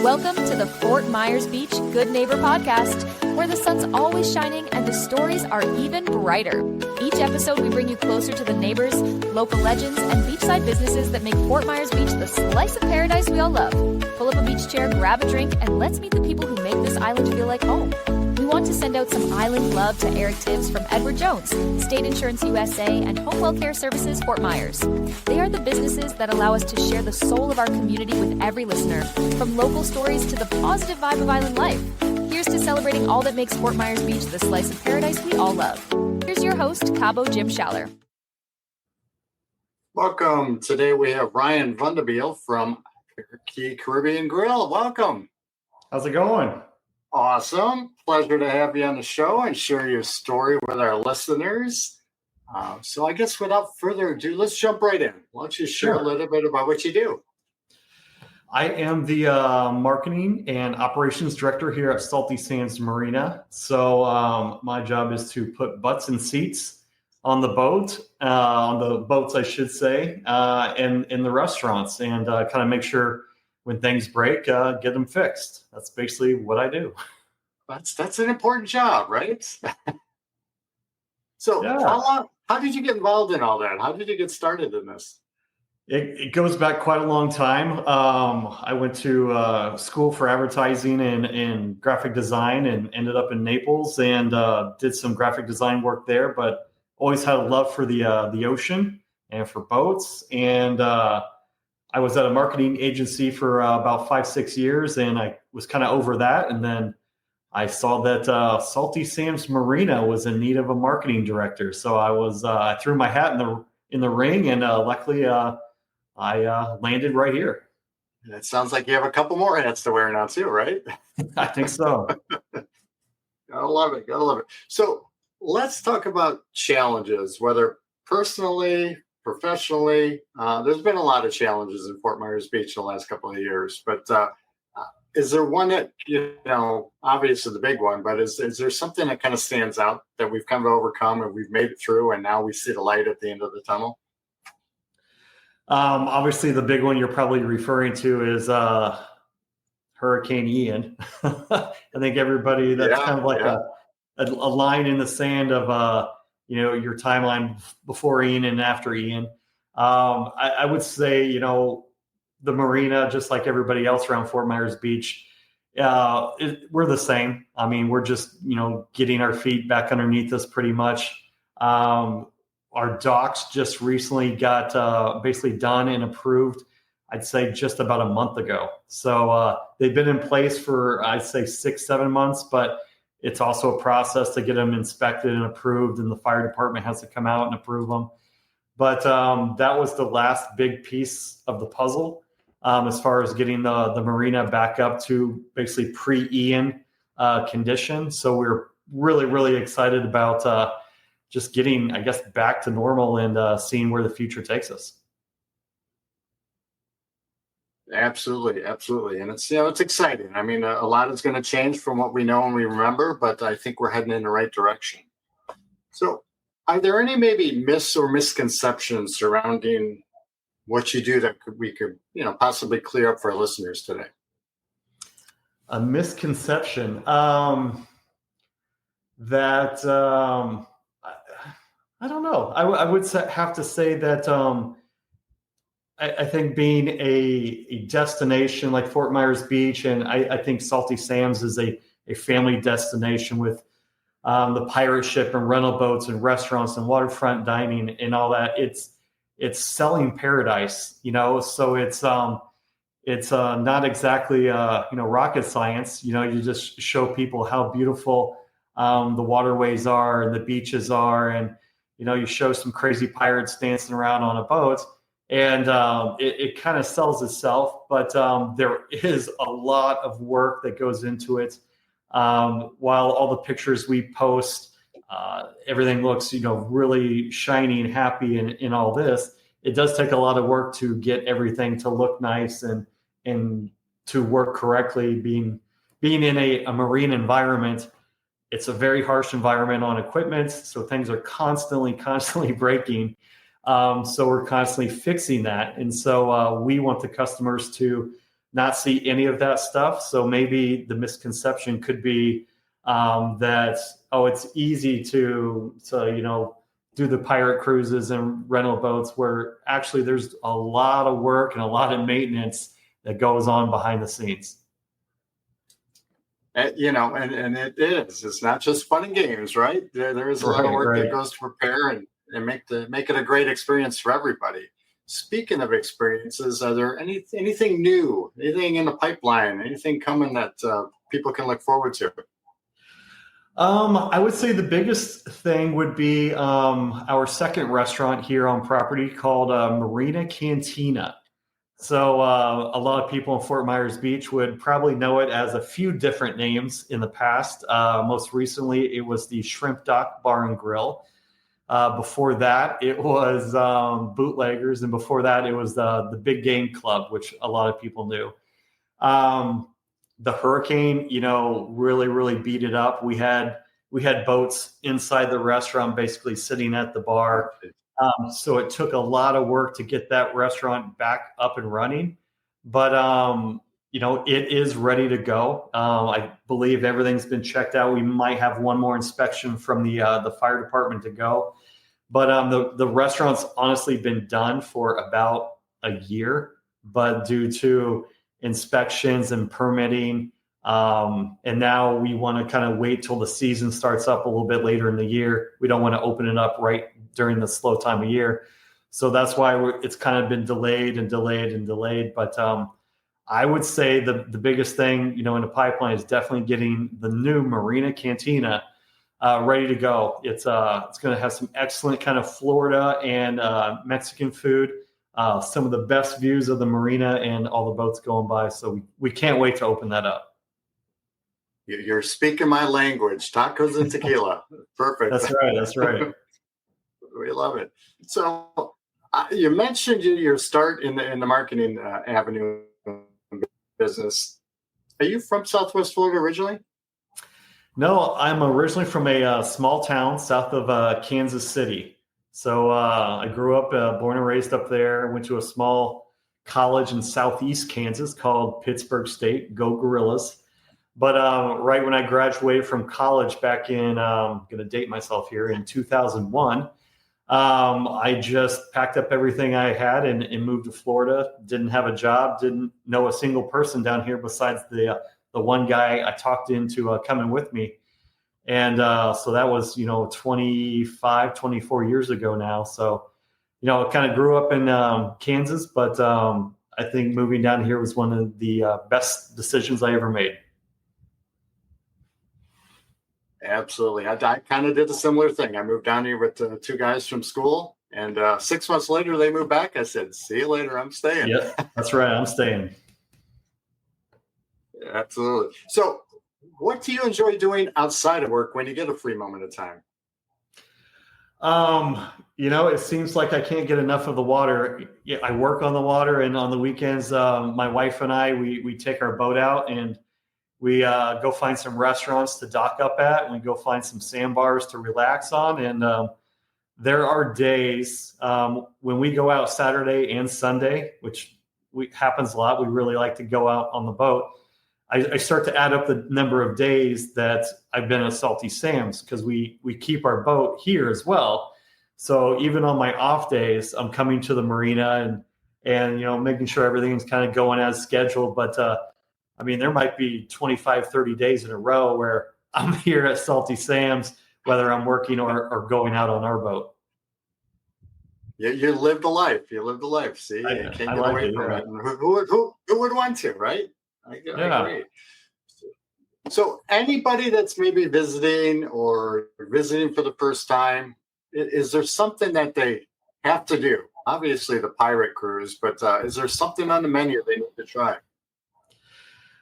Welcome to the Fort Myers Beach Good Neighbor podcast, where the sun's always shining and the stories are even brighter. Each episode, we bring you closer to the neighbors, local legends, and beachside businesses that make Fort Myers Beach the slice of paradise we all love. Pull up a beach chair, grab a drink, and let's meet the people who make this island feel like home. We want to send out some island love to Eric Tibbs from Edward Jones, State Insurance USA, and Home Well Services Fort Myers. They are the businesses that allow us to share the soul of our community with every listener, from local stories to the positive vibe of island life. Here's to celebrating all that makes Fort Myers Beach the slice of paradise we all love. Here's your host, Cabo Jim Schaller. Welcome. Today we have Ryan VanDenabeele from Key Caribbean Grill. Welcome. How's it going? Awesome. Pleasure to have you on the show and share your story with our listeners. So I guess without further ado, let's jump right in. Why don't you share a little bit about what you do? I am the marketing and operations director here at Salty Sands Marina. So my job is to put butts in seats on the boats, I should say, and in the restaurants, and kind of make sure when things break, get them fixed. That's basically what I do. That's an important job, right? So how did you get involved in all that? How did you get started in this? It goes back quite a long time. I went to school for advertising and graphic design and ended up in Naples and did some graphic design work there, but always had a love for the ocean and for boats. And I was at a marketing agency for about 5-6 years, and I was kind of over that. And then I saw that Salty Sands Marina was in need of a marketing director. So I threw my hat in the ring, and luckily I landed right here. It sounds like you have a couple more hats to wear now too, right? I think so. Gotta love it. So let's talk about challenges, whether personally, professionally. There's been a lot of challenges in Fort Myers Beach in the last couple of years, but is there one that, obviously the big one, but is there something that kind of stands out that we've come to overcome and we've made it through and now we see the light at the end of the tunnel? Obviously the big one you're probably referring to is Hurricane Ian. I think everybody, that's kind of like a line in the sand of, your timeline before Ian and after Ian. I would say, the marina, just like everybody else around Fort Myers Beach, we're the same. I mean, we're just, getting our feet back underneath us pretty much. Our docks just recently got basically done and approved, I'd say just about a month ago. So they've been in place for, I'd say 6-7 months, but it's also a process to get them inspected and approved, and the fire department has to come out and approve them. But that was the last big piece of the puzzle as far as getting the marina back up to basically pre-Ian condition. So we're really, really excited about just getting, I guess, back to normal and seeing where the future takes us. Absolutely. And it's exciting. I mean, a lot is going to change from what we know and we remember, but I think we're heading in the right direction. So are there any maybe myths or misconceptions surrounding what you do that we could possibly clear up for our listeners today? A misconception that I don't know. I would have to say that I think being a destination like Fort Myers Beach, and I think Salty Sands is a family destination with the pirate ship and rental boats and restaurants and waterfront dining and all that. It's selling paradise, so it's not exactly rocket science. You just show people how beautiful the waterways are and the beaches are, and you show some crazy pirates dancing around on a boat. And it kind of sells itself, but there is a lot of work that goes into it. While all the pictures we post, everything looks, really shiny and happy in all this, it does take a lot of work to get everything to look nice and to work correctly. Being in a marine environment, it's a very harsh environment on equipment, so things are constantly breaking. So we're constantly fixing that. And so we want the customers to not see any of that stuff. So maybe the misconception could be that, oh, it's easy to do the pirate cruises and rental boats, where actually there's a lot of work and a lot of maintenance that goes on behind the scenes. And it is. It's not just fun and games, right? There is a lot of work that goes to prepare and make it a great experience for everybody. Speaking of experiences, are there anything new, anything in the pipeline, anything coming that people can look forward to? I would say the biggest thing would be our second restaurant here on property called Marina Cantina. So a lot of people in Fort Myers Beach would probably know it as a few different names in the past. Most recently, it was the Shrimp Dock Bar and Grill. Before that, it was Bootleggers. And before that, it was the Big Game Club, which a lot of people knew. The hurricane, really, really beat it up. We had boats inside the restaurant, basically sitting at the bar. So it took a lot of work to get that restaurant back up and running, but it is ready to go. I believe everything's been checked out. We might have one more inspection from the fire department to go, but the restaurant's honestly been done for about a year, but due to inspections and permitting, and now we want to kind of wait till the season starts up a little bit later in the year. We don't want to open it up right during the slow time of year. So that's why it's kind of been delayed. But I would say the biggest thing, in the pipeline is definitely getting the new Marina Cantina ready to go. It's going to have some excellent kind of Florida and Mexican food, some of the best views of the marina and all the boats going by. So we can't wait to open that up. You're speaking my language, tacos and tequila. Perfect. That's right. We love it. So you mentioned your start in the marketing avenue business. Are you from Southwest Florida originally? No, I'm originally from a small town south of Kansas City. So I grew up, born and raised up there. Went to a small college in southeast Kansas called Pittsburgh State. Go Gorillas! But right when I graduated from college back in, I'm going to date myself here, in 2001, I just packed up everything I had and moved to Florida. Didn't have a job, didn't know a single person down here besides the one guy I talked into coming with me. And so that was, 24 years ago now. So, I kind of grew up in Kansas, but I think moving down here was one of the best decisions I ever made. Absolutely. I kind of did a similar thing. I moved down here with two guys from school, and 6 months later, they moved back. I said, see you later. I'm staying. Yeah, that's right. I'm staying. Yeah, absolutely. So what do you enjoy doing outside of work when you get a free moment of time? It seems like I can't get enough of the water. Yeah, I work on the water, and on the weekends, my wife and I, we take our boat out and we go find some restaurants to dock up at, and we go find some sandbars to relax on. And there are days when we go out Saturday and Sunday, which happens a lot. We really like to go out on the boat. I start to add up the number of days that I've been at Salty Sam's, because we keep our boat here as well. So even on my off days, I'm coming to the marina and making sure everything's kind of going as scheduled. But there might be 25, 30 days in a row where I'm here at Salty Sam's, whether I'm working or going out on our boat. You lived a life. See, you can't get away from it. Who would want to, right? I agree. So anybody that's maybe visiting or visiting for the first time, is there something that they have to do? Obviously the pirate cruise, but is there something on the menu they need to try?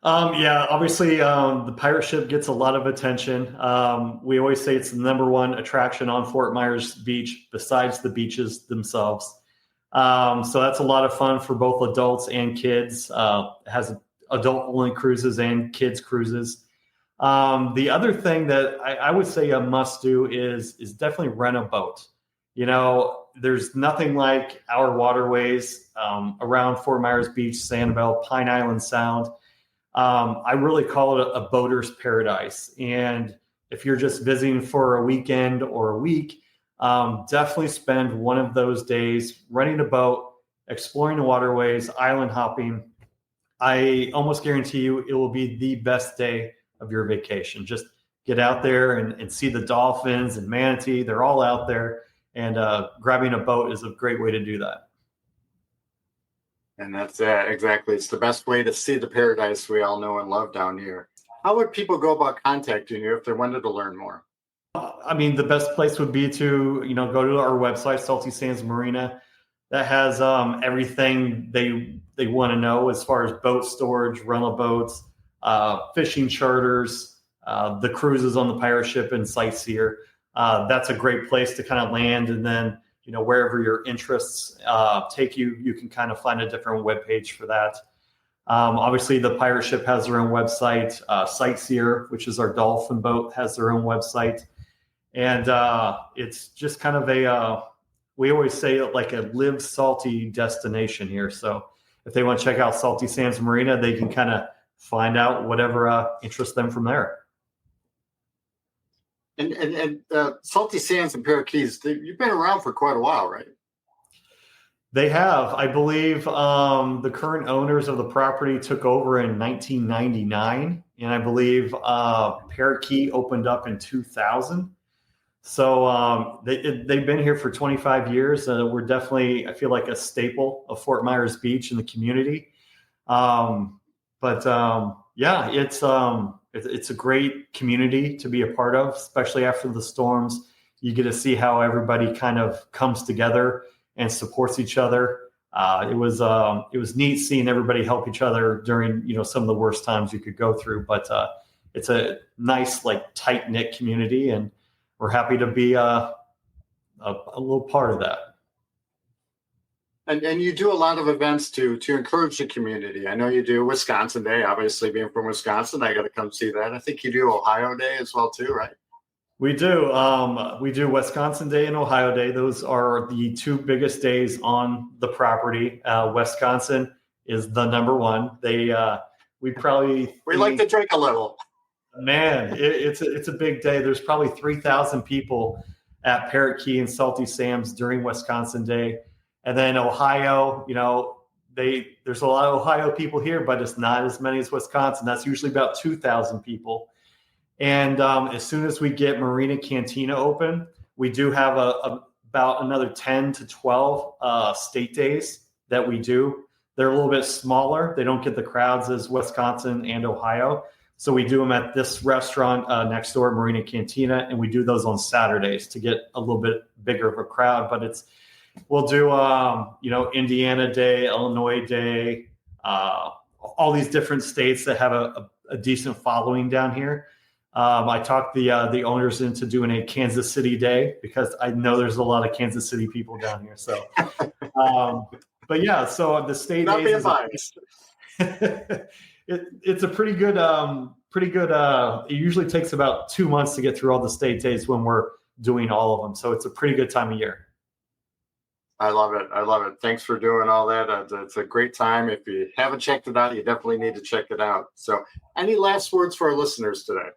Obviously the pirate ship gets a lot of attention. We always say it's the number one attraction on Fort Myers Beach besides the beaches themselves. So that's a lot of fun for both adults and kids. It has adult-only cruises and kids cruises. The other thing that I would say a must-do is definitely rent a boat. there's nothing like our waterways around Fort Myers Beach, Sanibel, Pine Island Sound. I really call it a boater's paradise. And if you're just visiting for a weekend or a week, definitely spend one of those days renting a boat, exploring the waterways, island hopping. I almost guarantee you it will be the best day of your vacation. Just get out there and see the dolphins and manatee. They're all out there, and grabbing a boat is a great way to do that. And that's exactly. It's the best way to see the paradise we all know and love down here. How would people go about contacting you if they wanted to learn more? I mean, the best place would be to, go to our website, Salty Sands Marina. That has everything they want to know as far as boat storage, rental boats, fishing charters, the cruises on the pirate ship and Sightseer. That's a great place to kind of land, and then wherever your interests take you, you can kind of find a different webpage for that. Obviously, the pirate ship has their own website. Sightseer, which is our dolphin boat, has their own website, and it's just kind of we always say like a live salty destination here. So if they want to check out Salty Sands Marina, they can kind of find out whatever interests them from there. And Salty Sands and Parrot Keys, you've been around for quite a while, right? They have. I believe the current owners of the property took over in 1999, and I believe Parrot Key opened up in 2000. So they've been here for 25 years. We're definitely, I feel like, a staple of Fort Myers Beach in the community. Yeah, it's a great community to be a part of, especially after the storms. You get to see how everybody kind of comes together and supports each other. It was neat seeing everybody help each other during some of the worst times you could go through. But it's a nice, tight knit community, and we're happy to be a little part of that. And you do a lot of events to encourage the community. I know you do Wisconsin Day. Obviously, being from Wisconsin, I got to come see that. I think you do Ohio Day as well too, right? We do. We do Wisconsin Day and Ohio Day. Those are the two biggest days on the property. Wisconsin is the number one. We like to drink a little. Man, it's a big day. There's probably 3,000 people at Parrot Key and Salty Sam's during Wisconsin Day. And then Ohio, there's a lot of Ohio people here, but it's not as many as Wisconsin. That's usually about 2,000 people. And as soon as we get Marina Cantina open, we do have about another 10 to 12 state days that we do. They're a little bit smaller. They don't get the crowds as Wisconsin and Ohio. So we do them at this restaurant next door, Marina Cantina, and we do those on Saturdays to get a little bit bigger of a crowd. But we'll do, Indiana Day, Illinois Day, all these different states that have a decent following down here. I talked the owners into doing a Kansas City Day because I know there's a lot of Kansas City people down here. So, but yeah, so the state Not days. It's a pretty good. It usually takes about 2 months to get through all the state days when we're doing all of them. So it's a pretty good time of year. I love it. Thanks for doing all that. It's a great time. If you haven't checked it out, you definitely need to check it out. So any last words for our listeners today?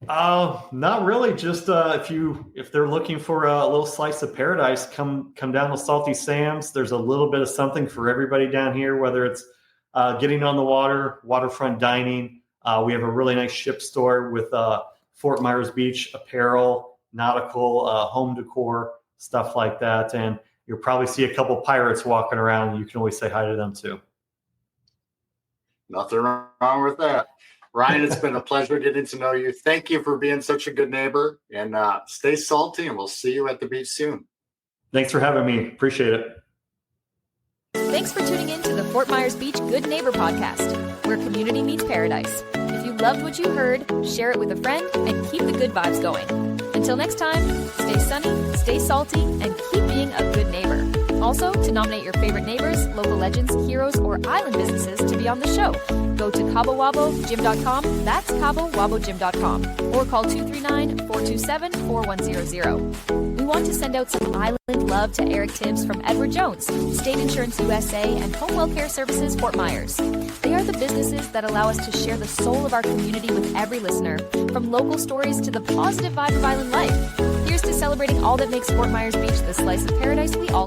Not really. Just if they're looking for a little slice of paradise, come down to Salty Sam's. There's a little bit of something for everybody down here, whether it's getting on the water, waterfront dining. We have a really nice ship store with Fort Myers Beach apparel, nautical, home decor, stuff like that. And you'll probably see a couple pirates walking around. You can always say hi to them too. Nothing wrong with that. Ryan, it's been a pleasure getting to know you. Thank you for being such a good neighbor, and stay salty, and we'll see you at the beach soon. Thanks for having me. Appreciate it. Thanks for tuning in to the Fort Myers Beach Good Neighbor podcast, where community meets paradise. If you loved what you heard, share it with a friend and keep the good vibes going. Until next time, stay sunny, stay salty, and keep being a good neighbor. Also, to nominate your favorite neighbors, local legends, heroes, or island businesses to be on the show, go to CaboWaboGym.com, that's CaboWaboGym.com, or call 239-427-4100. want to send out some island love to Eric Tibbs from Edward Jones, State Insurance USA, and Home Welfare Services Fort Myers. They are the businesses that allow us to share the soul of our community with every listener, from local stories to the positive vibe of island life. Here's to celebrating all that makes Fort Myers Beach the slice of paradise we all